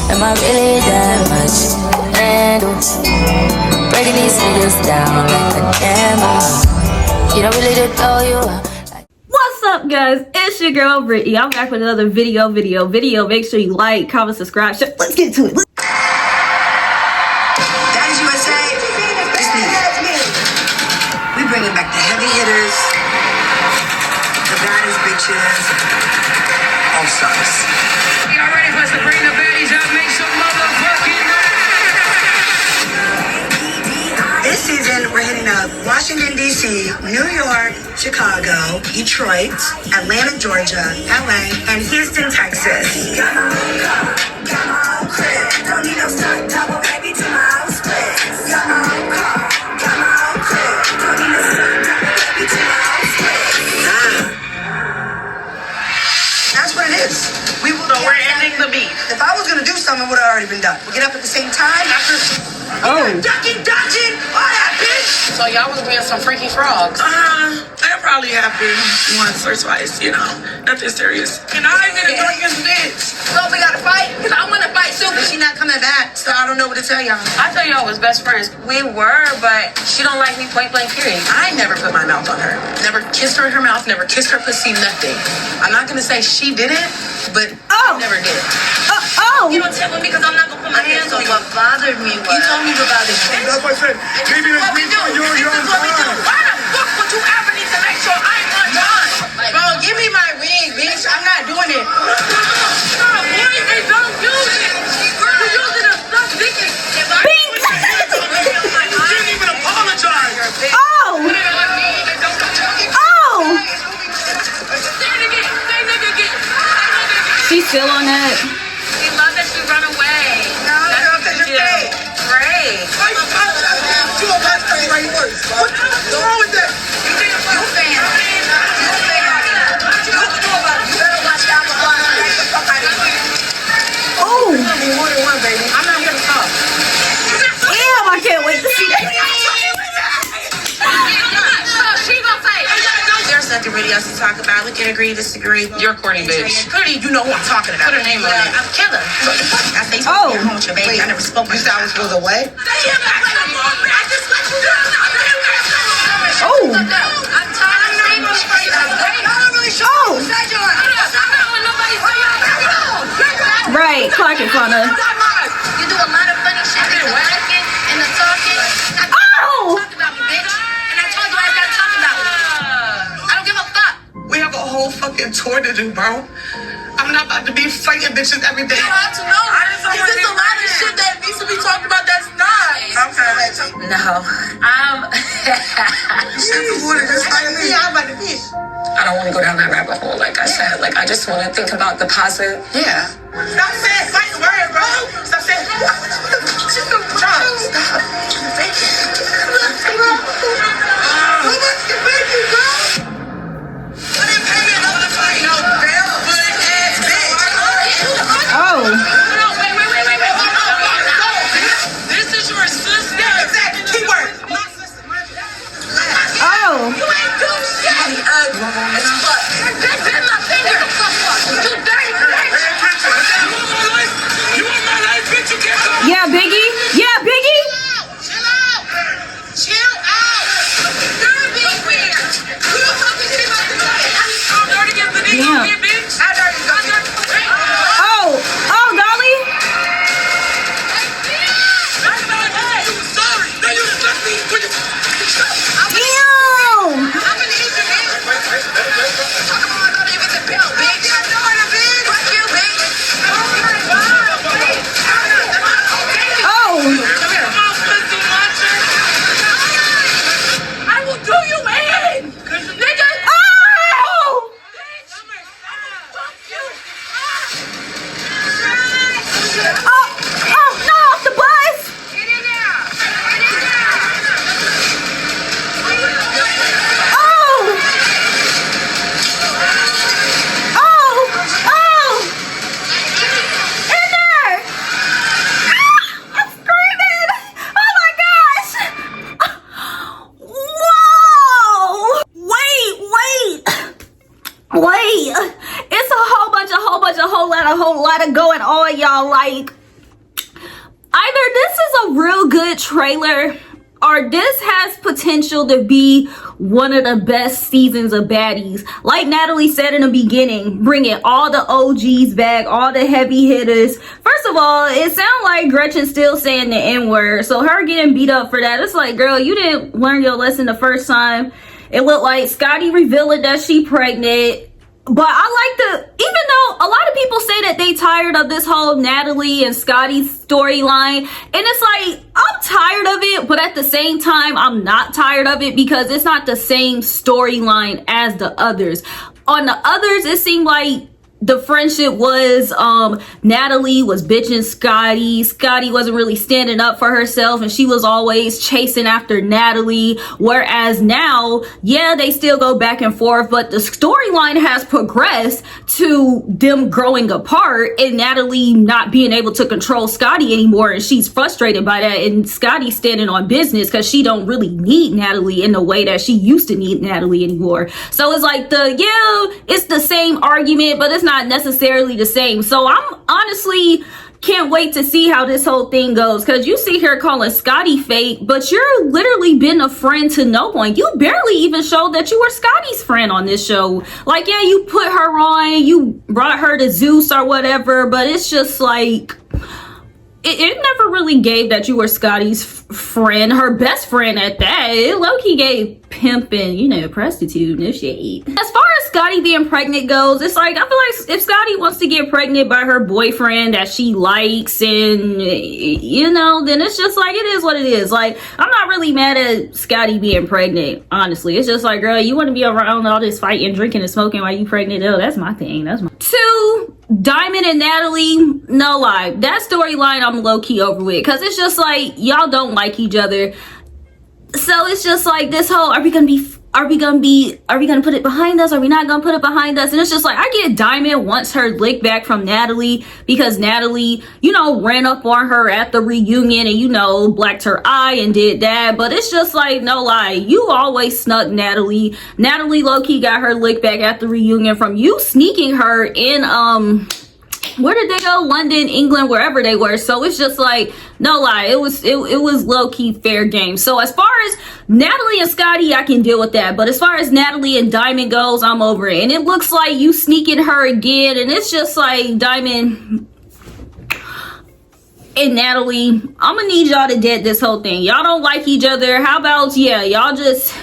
Am I really that much to handle? Breaking these niggas down like a camel. You don't really know you are. What's up, guys? It's your girl Brittany. I'm back with another video. Make sure you like, comment, subscribe. Let's get to it. Baddies USA, it's me. We bringing back the heavy hitters, the baddest bitches, all stars. Y'all ready for us to bring the baddies up? Make some motherfucking noise! This season, we're hitting up Washington, D.C., New York, Chicago, Detroit, Atlanta, Georgia, L.A., and Houston, Texas. That's what it is. We will. So we're ending the beat. If I was gonna do something, it would have already been done. We get up at the same time after. Ducking, dodging, all that bitch. So y'all was being some freaky frogs. That probably happened once or twice, you know. Nothing serious. And I ain't gonna drink this bitch. So we gotta fight? Because I wanna fight too, but she not coming back, so I don't know what to tell y'all. I thought y'all was best friends. We were, but she don't like me point blank period. I never put my mouth on her. Never kissed her in her mouth, never kissed her pussy, nothing. I'm not gonna say she did it, but I never did. You don't tell me because I'm not gonna put my hands on you. What bothered me was... You told me about this shit. That's what I said. Maybe This is what we do. This is what we do. Why the fuck would you ever need to make sure I'm on time? Bro, give me my ring, bitch. I'm not doing it. Boy, don't use it. You're using a stuff dicky. You didn't even apologize. She's still on that. We love that you run away. No, because you're fake. Great. What's wrong with that? You fan. You better watch out for one. Get the fuck out of here. Oh, More than one, baby. I'm not here to talk. damn! I can't wait to see that. She gonna say. There's nothing really else to talk about. We can agree, disagree. You're corny, bitch. Clearly, you know who I'm talking about. Put her name on it. I'm killer. I say you Oh. home with your baby. I never spoke my style was a what? Oh, I'm tired of seeing you straight up. I don't really show Oh. you. Said you are. right. Clock in front of. You do a lot of funny shit in the walking and the talking. Oh, Talk about me, bitch. And I told you I gotta talk about it. I don't give a fuck. We have a whole fucking tour to do, bro. I'm not about to be fighting bitches every day. You have to know. Because there's a lot of shit that needs to be talked about that's not. No. I don't want to go down that rabbit hole, like I said. Like, I just want to think about the positive. Yeah. Stop saying fighting words, bro. Stop saying. Stop. Thank you. How much you make you, bro? I didn't pay me enough to fight no barefoot ass bitch. oh, Wait. This is your sister. Yeah, exactly. Keyword. My sister, my oh. You ain't do shit. ugly as fuck. Just bend my finger. You dirty bitch. You want my life, bitch? You can't go. Yeah, Biggie. Yeah, Biggie. Chill out. You're being weird. Who the fuck is anybody I'm dirty as the nigga Damn. here, bitch. How dirty is that? Oh, oh, Dolly. Sorry. Now you stuck me. Damn. I'm in the Eastern bitch. Talk about my daughter, you get the bill, bitch. I know her, bitch. Fuck you, bitch. Oh, I will do you in. Nigga. oh. Oh, no, off the bus. Get in there. Get in there. Oh. Oh, oh. In there. Ah, I'm screaming. Oh my gosh. Whoa. Wait. It's a whole lot of going on, y'all. Like, either this is a real good trailer or this has potential to be one of the best seasons of Baddies. Like Natalie said in the beginning, bringing all the OGs back, all the heavy hitters. First of all, it sounds like Gretchen still saying the N-word. So her getting beat up for that, it's like, girl, you didn't learn your lesson the first time. It looked like Scotty revealed that she pregnant. But I like even though a lot of people say that they tired of this whole Natalie and Scotty storyline, and it's like, I'm tired of it, but at the same time, I'm not tired of it because it's not the same storyline as the others. On the others, it seemed like the friendship was Natalie was bitching Scotty wasn't really standing up for herself, and she was always chasing after Natalie. Whereas now, yeah, they still go back and forth, but the storyline has progressed to them growing apart and Natalie not being able to control Scotty anymore, and she's frustrated by that, and Scotty standing on business because she don't really need Natalie in the way that she used to need Natalie anymore. So it's like it's the same argument, but it's not necessarily the same. So I'm honestly can't wait to see how this whole thing goes, because you see her calling Scotty fake, but you're literally been a friend to no one. You barely even showed that you were Scotty's friend on this show. Like, yeah, you put her on, you brought her to Zeus or whatever, but it's just like it never really gave that you were Scotty's friend, her best friend at that. It low-key gave pimping, prostitute and shit. As far as Scotty being pregnant goes, it's like, I feel like if Scotty wants to get pregnant by her boyfriend that she likes, and then it's just like, it is what it is. Like, I'm not really mad at Scotty being pregnant, honestly. It's just like, girl, you want to be around all this fighting, drinking, and smoking while you pregnant? Oh, that's my thing. That's my 2, Diamond and Natalie, no lie, that storyline I'm low-key over with, because it's just like, y'all don't like each other. So it's just like this whole, are we gonna put it behind us? Are we not gonna put it behind us? And it's just like, I get Diamond wants her lick back from Natalie because Natalie, ran up on her at the reunion and, blacked her eye and did that. But it's just like, no lie, you always snuck Natalie. Natalie low-key got her lick back at the reunion from you sneaking her in, where did they go? London, England, wherever they were. So it's just like, no lie, it was low-key fair game. So as far as Natalie and Scotty, I can deal with that. But as far as Natalie and Diamond goes, I'm over it. And it looks like you sneaking her again. And it's just like, Diamond and Natalie, I'm gonna need y'all to dead this whole thing. Y'all don't like each other. How about, y'all just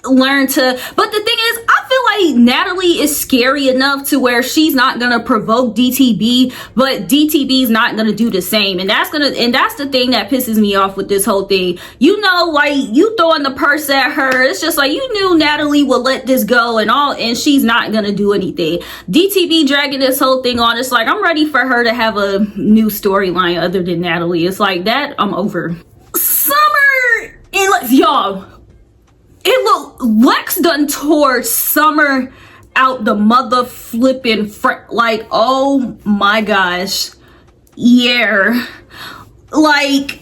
learn to, but the thing is, I feel like Natalie is scary enough to where she's not gonna provoke DTB, but DTB is not gonna do the same, and that's the thing that pisses me off with this whole thing. Like, you throwing the purse at her, it's just like, you knew Natalie would let this go and she's not gonna do anything. DTB dragging this whole thing on, it's like, I'm ready for her to have a new storyline other than Natalie. It's like, that I'm over. Summer, and y'all, it look, Lex done tore Summer out the mother flipping like, oh my gosh, yeah. Like,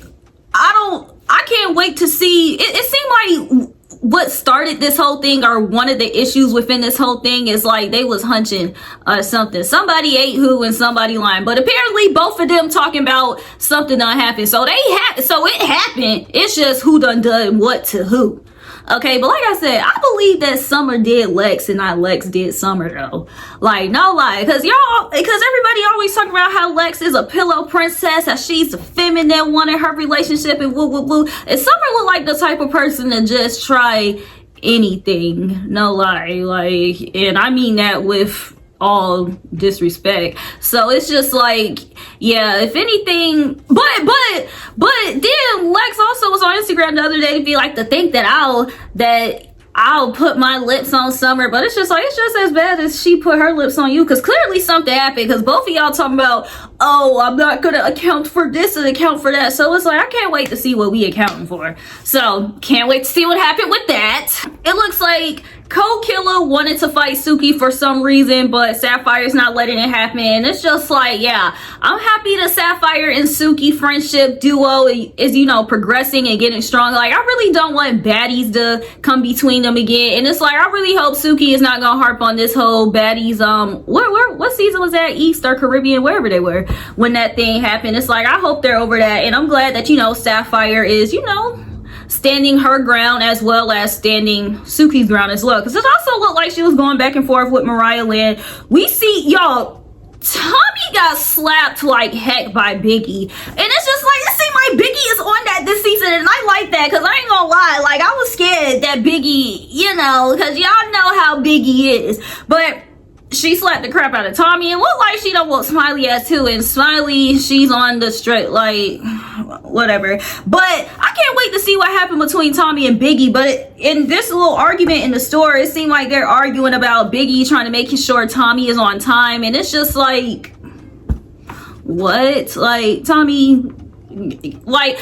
I can't wait to see. It seemed like what started this whole thing, or one of the issues within this whole thing, is like they was hunching something. Somebody ate who and somebody lying, but apparently both of them talking about something done happened. So it happened. It's just who done what to who. Okay, but like I said, I believe that Summer did Lex and not Lex did Summer, though. Like, no lie, because everybody always talking about how Lex is a pillow princess, that she's the feminine one in her relationship, and woo woo woo. And Summer look like the type of person to just try anything. No lie, like, and I mean that with all disrespect. So it's just like, yeah, if anything, but then Lex also was on Instagram the other day to be like, to think that I'll put my lips on Summer, but it's just like, it's just as bad as she put her lips on you, because clearly something happened, because both of y'all talking about, oh, I'm not gonna account for this and account for that. So it's like, I can't wait to see what we accounting for. So can't wait to see what happened with that. It looks like Code Killer wanted to fight Suki for some reason, but Sapphire's not letting it happen. And it's just like, yeah, I'm happy the Sapphire and Suki friendship duo is, progressing and getting strong. Like, I really don't want baddies to come between them again. And it's like, I really hope Suki is not gonna harp on this whole baddies, what season was that? East or Caribbean, wherever they were. Sapphire when that thing happened. It's like, I hope they're over that, and I'm glad that, you know, Sapphire is, you know, standing her ground as well as standing Suki's ground as well, because it also looked like she was going back and forth with Mariah Lynn. We see, y'all, Tommy got slapped like heck by Biggie, and it's just like, it seemed like Biggie is on that this season, and I like that, because I ain't gonna lie, like, I was scared that Biggie, you know, because y'all know how Biggie is, but she slapped the crap out of Tommy, and looked like she done whooped Smiley ass too, and Smiley, she's on the straight, like, whatever. But I can't wait to see what happened between Tommy and Biggie. But in this little argument in the store, it seemed like they're arguing about Biggie trying to make sure Tommy is on time, and it's just like, what? Like, Tommy, like,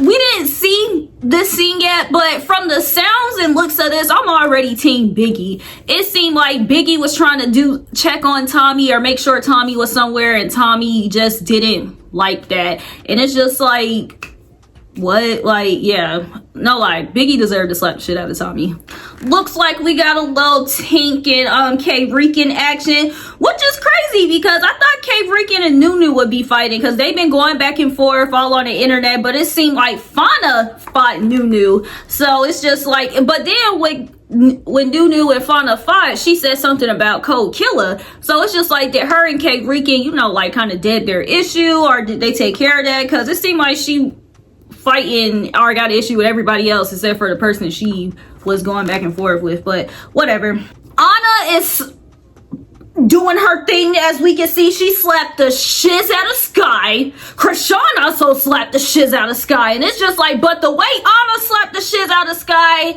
we didn't see this scene yet, but from the sounds and looks of this, I'm already team Biggie. It seemed like Biggie was trying to check on Tommy or make sure Tommy was somewhere, and Tommy just didn't like that. And it's just like, what? Like, yeah, no lie, Biggie deserved to slap the shit out of Tommy. Looks like we got a little Tink and K-Rican action, which is crazy because I thought K-Rican and Nunu would be fighting, because they've been going back and forth all on the internet, but it seemed like Fauna fought Nunu. So it's just like, but then when Nunu and Fauna fought, she said something about Cold Killer. So it's just like, did her and K-Rican, you know, like kind of dead their issue, or did they take care of that? Because it seemed like she fighting or got an issue with everybody else except for the person she was going back and forth with. But whatever. Anna is doing her thing. As we can see, she slapped the shiz out of Sky. Krishan also slapped the shiz out of Sky, and it's just like, but the way Anna slapped the shiz out of Sky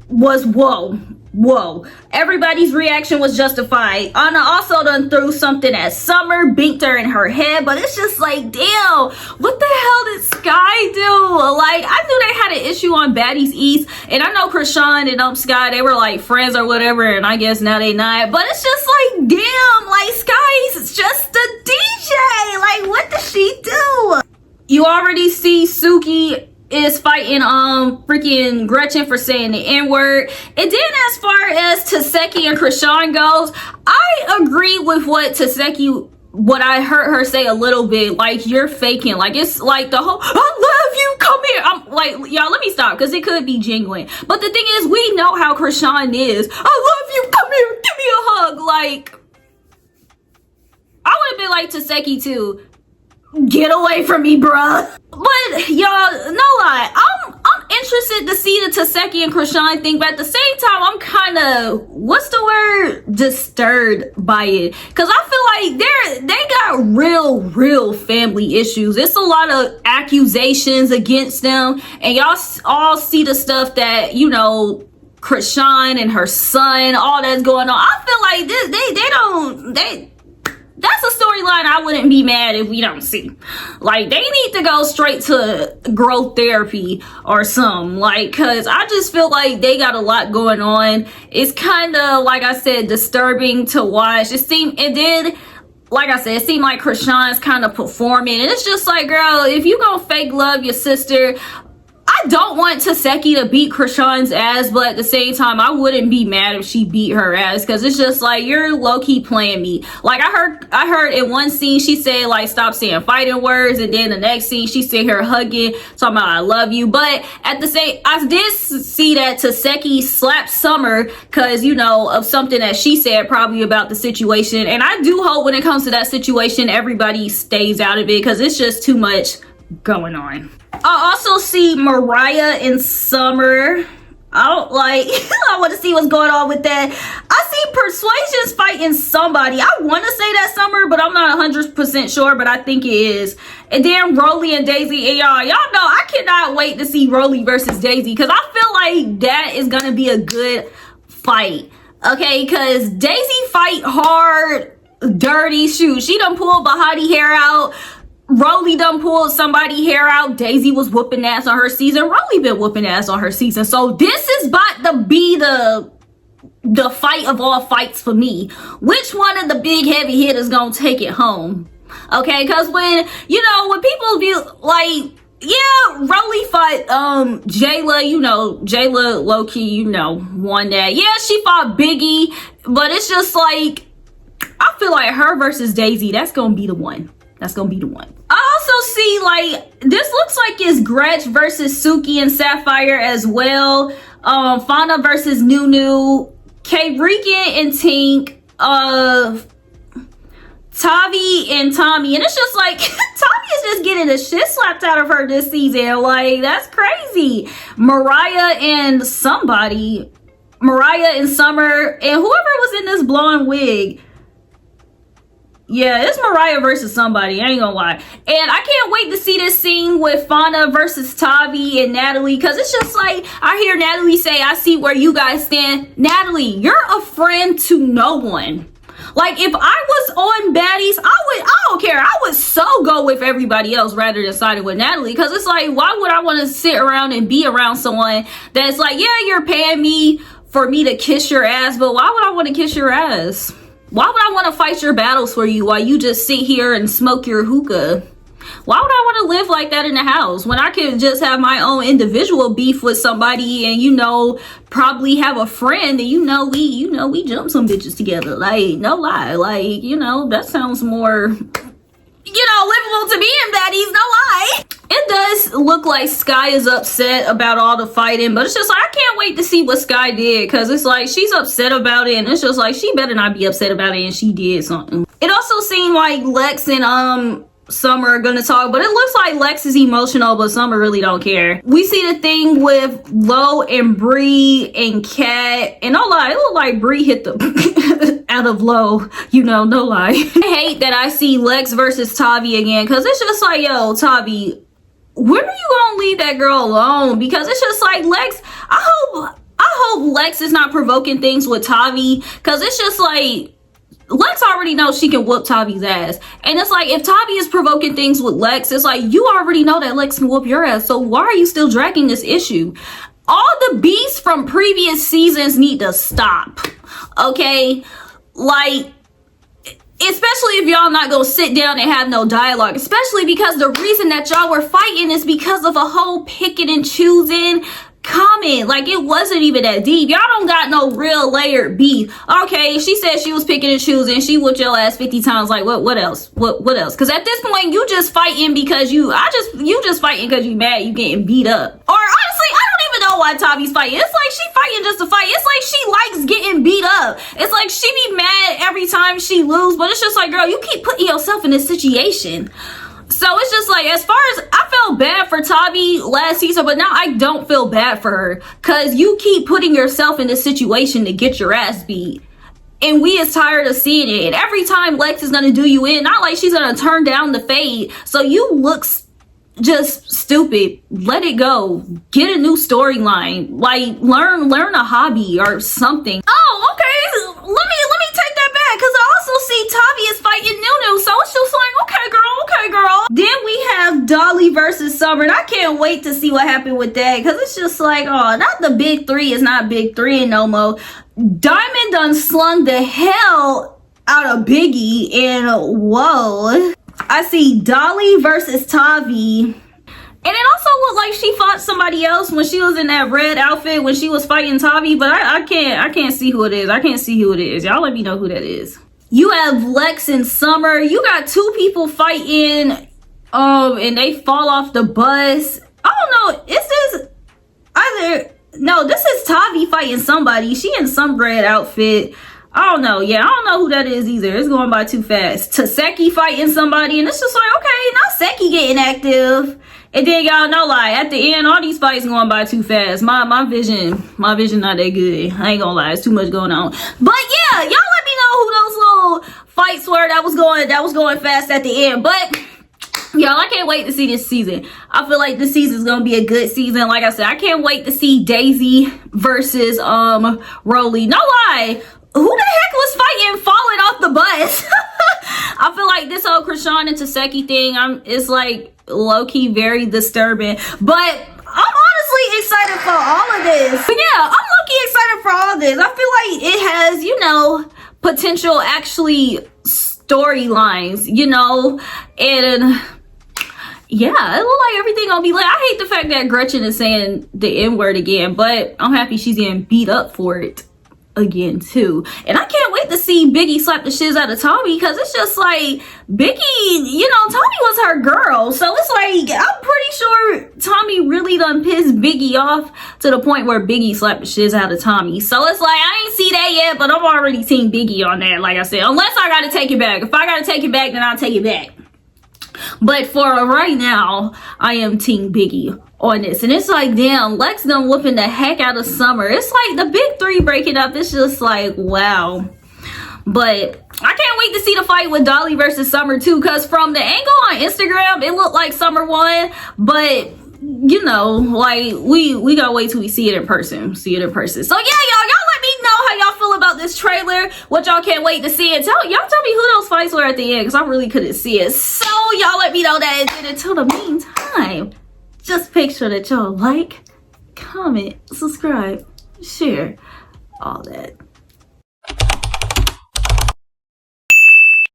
was whoa. Everybody's reaction was justified. Anna also done threw something at Summer, binked her in her head, but it's just like, damn, what the hell did Sky do? Like, I knew they had an issue on Baddies East, and I know Krishan and Sky, they were like friends or whatever, and I guess now they not, but it's just like, damn, like, Sky's just a DJ. Like, what does she do? You already see Suki is fighting freaking Gretchen for saying the N-word. And then as far as Tesehki and Krishan goes, I agree with what I heard her say a little bit, like, you're faking. Like, it's like the whole, I love you, come here. I'm like, y'all, let me stop, because it could be genuine. But the thing is, we know how Krishan is. I love you, come here, give me a hug. Like, I would have been like Tesehki too. Get away from me, bruh. But y'all, no lie, I'm interested to see the Tesehki and Krishan thing, but at the same time, I'm kind of, what's the word, disturbed by it, because I feel like they got real family issues. It's a lot of accusations against them, and y'all all see the stuff that, you know, Krishan and her son, all that's going on. I feel like that's a storyline I wouldn't be mad if we don't see. Like, they need to go straight to growth therapy or something. Like, cause I just feel like they got a lot going on. It's kind of, like I said, disturbing to watch. It did, like I said, it seemed like Krishan's kind of performing. And it's just like, girl, if you gonna fake love your sister, I don't want Tesehki to beat Krishan's ass, but at the same time, I wouldn't be mad if she beat her ass, because it's just like, you're low-key playing me. Like, I heard in one scene she said, like, stop saying fighting words, and then the next scene she sit here hugging, talking about I love you. But at the same, I did see that Tesehki slapped Summer because, you know, of something that she said probably about the situation. And I do hope when it comes to that situation, everybody stays out of it, because it's just too much going on. I also see Mariah and Summer. I want to see what's going on with that. I see Persuasion's fighting somebody. I want to say that's Summer, but I'm not 100% sure, but I think it is. And then Roly and Daisy. And y'all know I cannot wait to see Roly versus Daisy, because I feel like that is going to be a good fight. Okay, because Daisy fight hard, dirty. Shoot, she done pulled Bahati hair out. Roly done pulled somebody hair out. Daisy was whooping ass on her season. Roly been whooping ass on her season. So this is about to be the fight of all fights for me. Which one of the big heavy hitters gonna take it home? Okay, because when people be like, yeah, Roly fought Jayla, Jayla low-key, won that. Yeah, she fought Biggie, but it's just like, I feel like her versus Daisy, that's gonna be the one. That's gonna be the one. I also see, like, this looks like it's Gretchen versus Suki and Sapphire as well. Fauna versus Nunu, K-Rican and Tink, Tavi and Tommy. And it's just like, Tommy is just getting the shit slapped out of her this season. Like, that's crazy. Mariah and somebody. Mariah and Summer. And whoever was in this blonde wig. Yeah, it's Mariah versus somebody. I ain't gonna lie. And I can't wait to see this scene with Fauna versus Tavi and Natalie. Because it's just like, I hear Natalie say, I see where you guys stand. Natalie, you're a friend to no one. Like, if I was on Baddies, I don't care. I would so go with everybody else rather than siding with Natalie. Because it's like, why would I want to sit around and be around someone that's like, yeah, you're paying me for me to kiss your ass, but why would I want to kiss your ass? Why would I want to fight your battles for you while you just sit here and smoke your hookah? Why would I want to live like that in the house when I could just have my own individual beef with somebody and, you know, probably have a friend and, we jump some bitches together. Like, no lie. Like, that sounds more, livable to me in Baddies, no lie. It does look like Sky is upset about all the fighting, but it's just like, I can't wait to see what Sky did, because it's like, she's upset about it, and it's just like, she better not be upset about it, and she did something. It also seemed like Lex and Summer are gonna talk, but it looks like Lex is emotional, but Summer really don't care. We see the thing with Lo and Bree and Kat, and no lie, it looked like Bree hit the out of Lo, no lie. I hate that I see Lex versus Tavi again, because it's just like, yo, Tavi, when are you gonna leave that girl alone? Because it's just like, Lex, I hope Lex is not provoking things with Tavi, because it's just like, Lex already knows she can whoop Tavi's ass. And it's like, if Tavi is provoking things with Lex, it's like, you already know that Lex can whoop your ass, so why are you still dragging this issue? All the beasts from previous seasons need to stop, okay? Like, especially if y'all not gonna sit down and have no dialogue, especially because the reason that y'all were fighting is because of a whole picking and choosing comment. Like, it wasn't even that deep. Y'all don't got no real layered beef. Okay, she said she was picking and choosing, she whooped your ass 50 times. Like, what else? What else? Because at this point, you just fighting because you just fighting because you mad you getting beat up. Or honestly, I don't even know why Tavi's fighting. It's like she fighting just to fight. It's like she likes getting beat up. It's like she be mad every time she lose, but it's just like, girl, you keep putting yourself in this situation. So it's just like, as far as, I felt bad for Tavi last season, but now I don't feel bad for her, because you keep putting yourself in this situation to get your ass beat. And we is tired of seeing it. And every time Lex is going to do you in, not like she's going to turn down the fade. So you look just stupid. Let it go. Get a new storyline. Like, learn a hobby or something. Oh, okay. Let me take that back, because I also see Tavi is fighting Nunu. So it's just like, okay, girl. Then we have Dolly versus Summer, and I can't wait to see what happened with that, because it's just like, oh, not the big three is not big three no more. Diamond done slung the hell out of Biggie, and whoa. I see Dolly versus Tavi. And it also looked like she fought somebody else when she was in that red outfit when she was fighting Tavi, but I can't see who it is. I can't see who it is. Y'all let me know who that is. You have Lex and Summer. You got two people fighting, and they fall off the bus. I don't know. This is Tavi fighting somebody. She in some red outfit. I don't know. Yeah, I don't know who that is either. It's going by too fast. Tesehki fighting somebody, and it's just like, okay, now Seki getting active. And then, y'all know, like, at the end, all these fights going by too fast. My vision not that good. I ain't gonna lie, it's too much going on. But yeah, y'all let me know who those little fights were that was going fast at the end. But y'all, I can't wait to see this season. I feel like this season is gonna be a good season. Like I said, I can't wait to see Daisy versus Roly. No lie. Who the heck was fighting falling off the bus? I feel like this whole Krishan and Tesehki thing, it's like low-key very disturbing. But I'm honestly excited for all of this. But yeah, I'm low-key excited for all of this. I feel like it has, potential actually storylines, and yeah, it look like everything gonna be lit. I hate the fact that Gretchen is saying the N-word again, but I'm happy she's getting beat up for it again too. And I can't wait wait to see Biggie slap the shiz out of Tommy, because it's just like Biggie, you know, Tommy was her girl. So it's like, I'm pretty sure Tommy really done pissed Biggie off to the point where Biggie slapped the shiz out of Tommy. So it's like, I ain't see that yet, but I'm already team Biggie on that, like I said. Unless I gotta take it back. If I gotta take it back, then I'll take it back. But for right now, I am team Biggie on this. And it's like, damn, Lex done whooping the heck out of Summer. It's like the big three breaking up. It's just like, wow. But I can't wait to see the fight with Dolly versus Summer too, because from the angle on Instagram, it looked like Summer won. But you know, like we gotta wait till we see it in person. So yeah, y'all let me know how y'all feel about this trailer, what y'all can't wait to see, and tell me who those fights were at the end, because I really couldn't see it. So y'all let me know that. And until the meantime, just make sure that y'all like, comment, subscribe, share, all that.